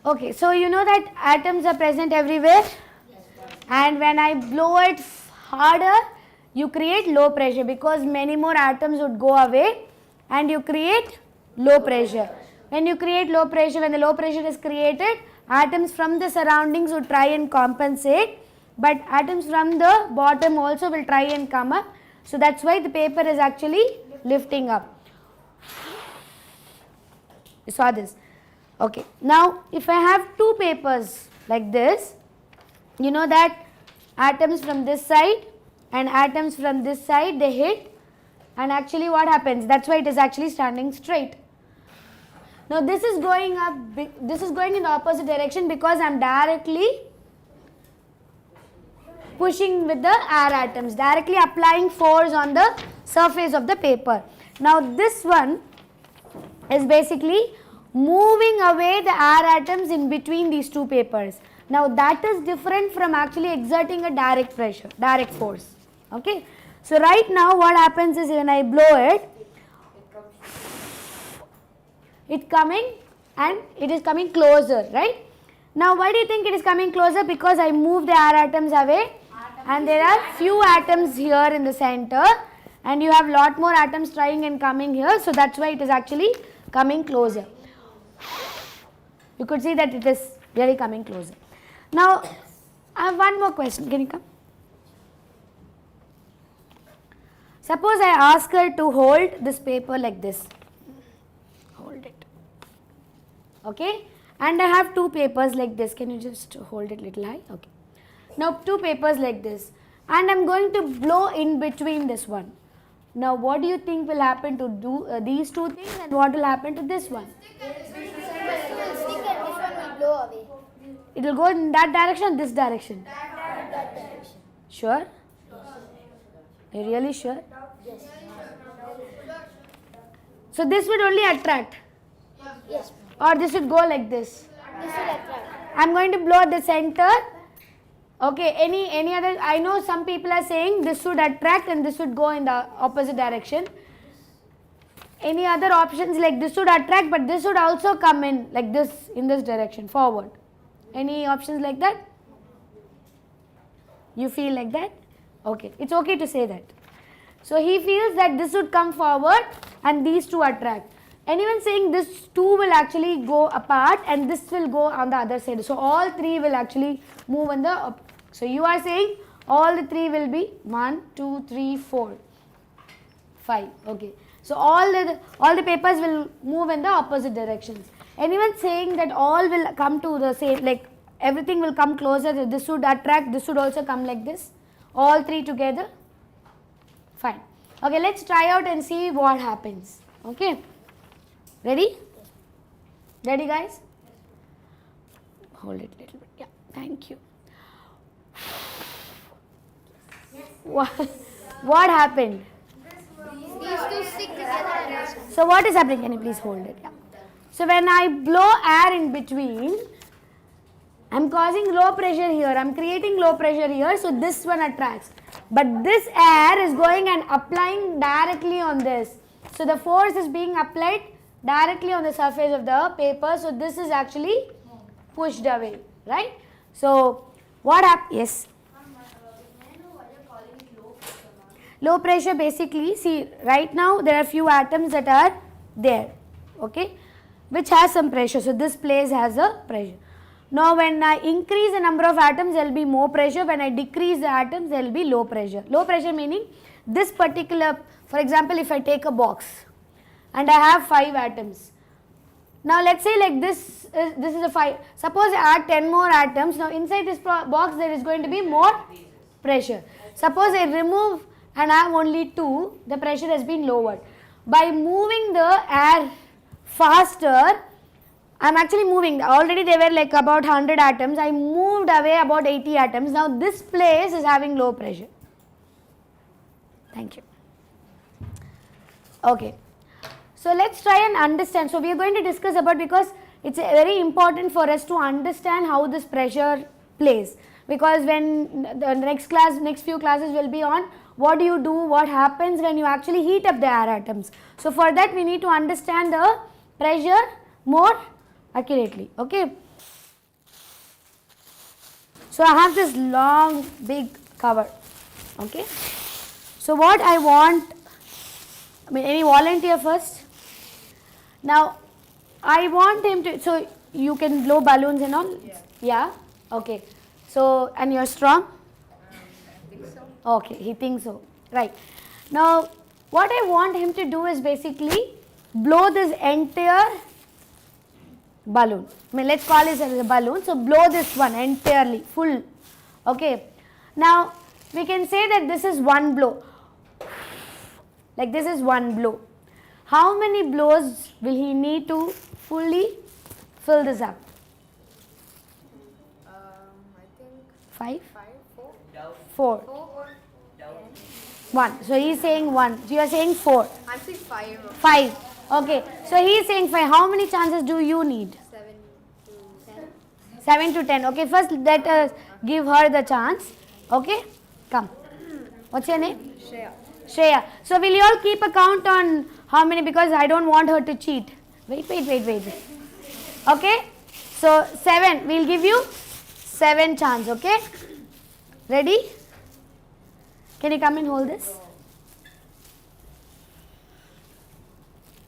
Okay, so you know that atoms are present everywhere, and when I blow it harder, you create low pressure because many more atoms would go away and you create low pressure. When you create low pressure, when the low pressure is created, atoms from the surroundings would try and compensate, but atoms from the bottom also will try and come up. So that's why the paper is actually lifting up. You saw this? Okay. Now, if I have two papers like this, you know that atoms from this side and atoms from this side, they hit, and actually what happens? That's why it is actually standing straight. Now this is going up, this is going in the opposite direction because I am directly pushing with the air atoms, directly applying force on the surface of the paper. Now this one is basically moving away the air atoms in between these two papers. Now that is different from actually exerting a direct pressure, direct force. Okay. So right now what happens is when I blow it, it's coming and it is coming closer, right? Now why do you think it is coming closer? Because I move the air atoms away and there are few atoms here in the center and you have lot more atoms trying and coming here, so that's why it is actually coming closer. You could see that it is really coming closer. Now I have one more question. Can you come? Suppose I ask her to hold this paper like this. Hold it. Okay, and I have two papers like this. Can you just hold it little high? Okay. Now two papers like this, and I am going to blow in between this one. Now what do you think will happen to these two things, and what will happen to this one? It will go in that direction, this direction. That direction. Sure? Are you really sure? Yes. So this would only attract. Yes. Or this would go like this. This will attract. I am going to blow at the center. Okay, any other, I know some people are saying this would attract and this would go in the opposite direction. Any other options like this would attract but this would also come in like this, in this direction, forward. Any options like that? You feel like that? Okay, it's okay to say that. So he feels that this would come forward and these two attract. Anyone saying this two will actually go apart and this will go on the other side. So all three will actually move in the, so you are saying all the three will be 1, 2, 3, 4, 5. Okay. So all the papers will move in the opposite directions. Anyone saying that all will come to the same, like everything will come closer, this would attract, this would also come like this, all three together? Fine. Okay, let's try out and see what happens. Okay. Ready? Ready guys? Hold it a little bit. Yeah, thank you. What happened? These two stick together. So what is happening? Can you please hold it? Yeah. So when I blow air in between, I am causing low pressure here. I am creating low pressure here. So this one attracts. But this air is going and applying directly on this. So the force is being applied directly on the surface of the paper. So this is actually pushed away, right? So what happens? Yes. Low pressure basically, see right now there are few atoms that are there, okay, which has some pressure. So this place has a pressure. Now when I increase the number of atoms, there will be more pressure. When I decrease the atoms, there will be low pressure. Low pressure meaning this particular, for example, if I take a box and I have 5 atoms. Now let's say like this is a 5. Suppose I add 10 more atoms. Now inside this box there is going to be more pressure. Suppose I remove and I have only 2, the pressure has been lowered. By moving the air faster, I am actually moving. Already there were like about 100 atoms. I moved away about 80 atoms. Now this place is having low pressure. Thank you. Okay. So let's try and understand. So we are going to discuss about, because it's very important for us to understand how this pressure plays. Because when the next few classes will be on what do you do, what happens when you actually heat up the air atoms. So for that we need to understand the pressure more accurately. Okay. So I have this long big cover. Okay. So what I want, any volunteer first? Now I want him to, so you can blow balloons and all? Yeah? Okay. So, and you're strong? Okay, he thinks so. Right. Now, what I want him to do is basically blow this entire balloon. Let's call it as a balloon. So, blow this one entirely, full. Okay. Now, we can say that this is one blow. Like this is one blow. How many blows will he need to fully fill this up? I think 5? 4. 4. 1. So he is saying 1. So you are saying 4. I'm saying 5. 5. Okay. So he is saying 5. How many chances do you need? 7 to 10. 7 to 10. Okay. First let us give her the chance. Okay. Come. What's your name? Shreya. Shreya. So will you all keep a count on how many, because I don't want her to cheat. Wait. Okay. So 7. We'll give you 7 chance. Okay. Ready? Can you come and hold this?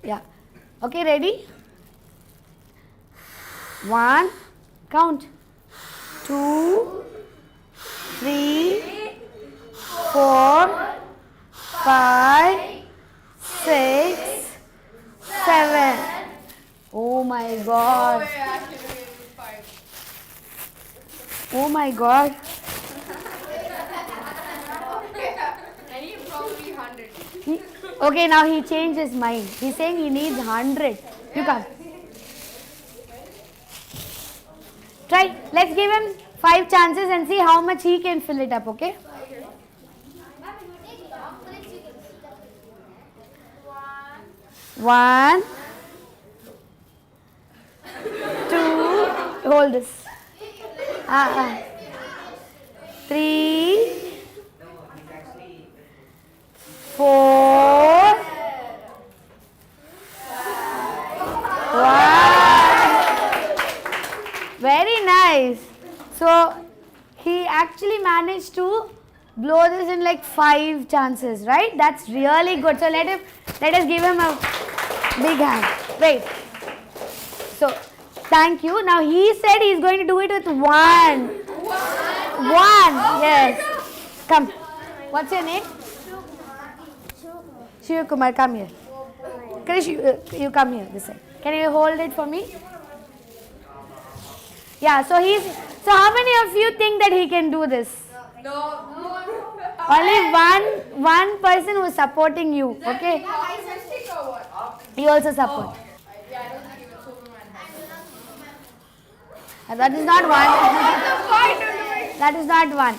Yeah. Okay, ready? 1, count. 2, 3, 4, 5, 6, 7. Oh my God. Oh my God. I need probably 100. Okay, now he changed his mind. He's saying he needs 100. You come. Try. Let's give him 5 chances and see how much he can fill it up, okay? 1, 2, hold this. 3, 4, 1. Very nice. So he actually managed to blow this in like 5 chances, right? That's really good. So let us give him a big hand. Wait. So thank you. Now he said he's going to do it with 1. 1. Yes. Come. What's your name? Shiv Kumar, come here. Krish, you come here this side. Can you hold it for me? Yeah, so how many of you think that he can do this? No. Only one person who is supporting you, okay? He also support. Yeah, I don't think even Superman has. That is not one. That is not one.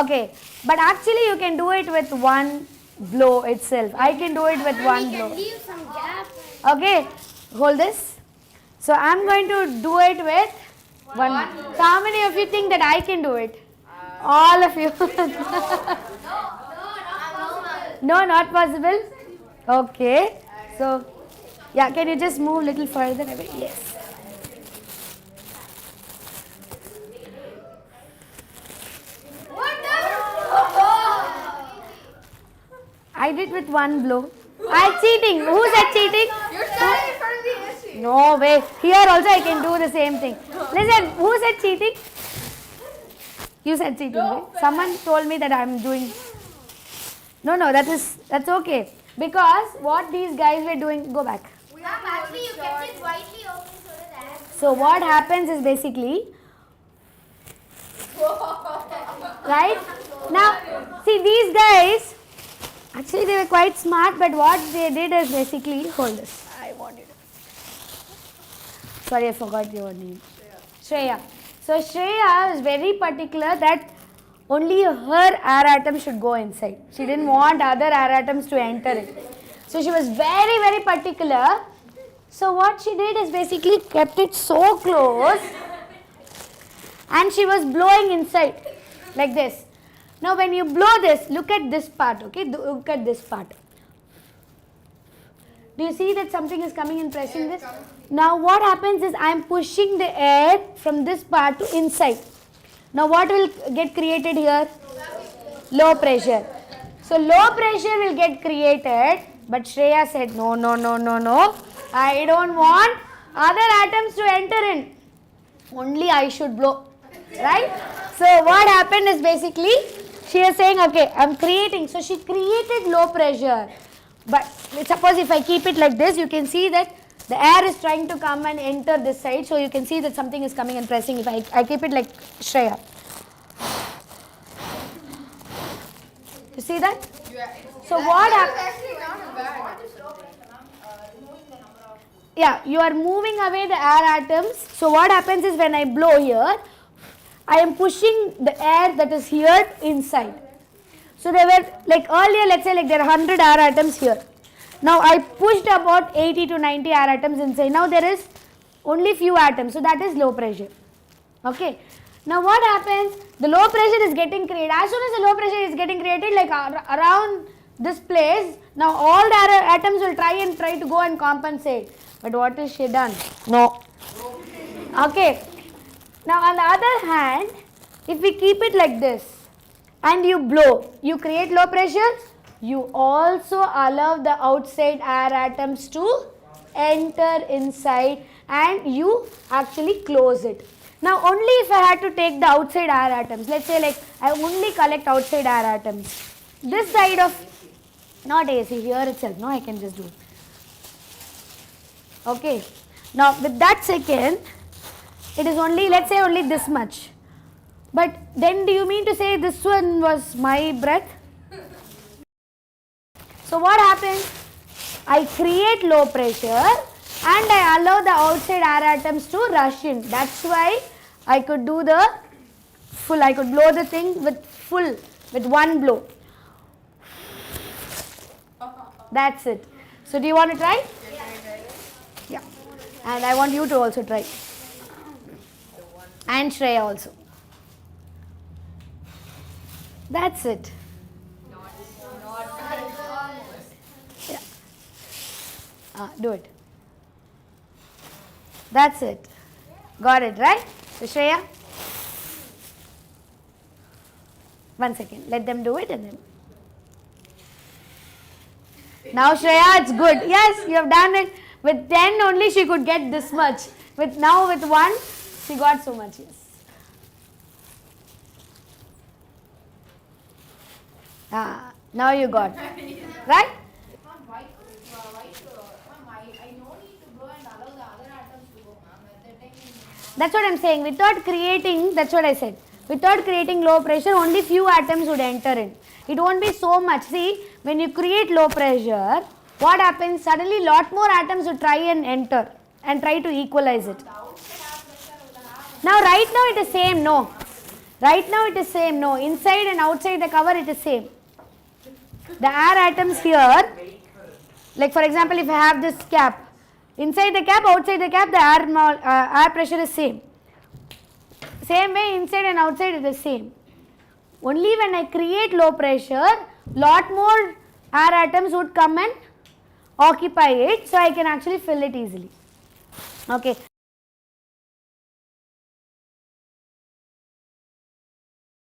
Okay, but actually you can do it with one blow itself. I can do it with one blow. Leave some gap. Okay, hold this. So I'm going to do it with one. So how many of you think that I can do it? All of you. No, not possible. Okay. So, yeah, can you just move a little further away? Yes. I did with one blow. I'm cheating. Who said cheating? You're standing in front of the issue. No way. Here also I can do the same thing. Listen, who said cheating? You said cheating, right? Someone told me that I'm doing. No, that's okay. Because what these guys were doing, go back. Actually, you kept it widely open so that. So what happens is basically, right? Now, see these guys, actually they were quite smart, but what they did is basically, hold this. I want it. Sorry, I forgot your name. Shreya. So Shreya is very particular that only her air atom should go inside. She didn't want other air atoms to enter it. So she was very, very particular. So what she did is basically kept it so close and she was blowing inside like this. Now when you blow this, look at this part, okay? Look at this part. Do you see that something is coming and pressing this? Now what happens is I am pushing the air from this part to inside. Now what will get created here? Low pressure. So low pressure will get created, but Shreya said no, no, no, no, no. I don't want other atoms to enter in. Only I should blow. Right? So what happened is basically she is saying, okay, I'm creating. So she created low pressure. But suppose if I keep it like this, you can see that the air is trying to come and enter this side. So you can see that something is coming and pressing. If I keep it like Shreya. You see that? Yeah. So what happens? Actually not bad. Yeah, you are moving away the air atoms. So what happens is when I blow here, I am pushing the air that is here inside. So there were like earlier, let's say like there are 100 air atoms here. Now I pushed about 80 to 90 air atoms inside. Now there is only few atoms. So that is low pressure. Okay. Now what happens? The low pressure is getting created. As soon as the low pressure is getting created, like around this place, now all the atoms will try to go and compensate. But what is she done? No. Okay. Now on the other hand, if we keep it like this and you blow, you create low pressure, you also allow the outside air atoms to enter inside and you actually close it. Now only if I had to take the outside air atoms, let's say like I only collect outside air atoms. This side of, not AC, here itself, no, I can just do it. Okay. Now with that second, it is only, let's say only this much. But then do you mean to say this one was my breath? So what happens? I create low pressure and I allow the outside air atoms to rush in. That's why I could do the full, I could blow the thing with one blow. That's it. So do you want to try? Yeah. And I want you to also try. And Shreya also. That's it. Yeah. Do it. That's it. Got it, right? So Shreya. 1 second. Let them do it and then. Now Shreya, it's good. Yes, you have done it. With 10 only she could get this much. Now with 1, she got so much. Yes. Now you got. Right? That's what I'm saying. Without creating, that's what I said. Without creating low pressure, only few atoms would enter in. It won't be so much. See, when you create low pressure, what happens? Suddenly lot more atoms will try and enter and try to equalize it. Now right now it is same, no. Right now it is same, no. Inside and outside the cover it is same. The air atoms here, like for example if I have this cap, inside the cap, outside the cap, the air pressure is same. Same way inside and outside it is same. Only when I create low pressure, lot more air atoms would come and occupy it, so I can actually fill it easily. Okay.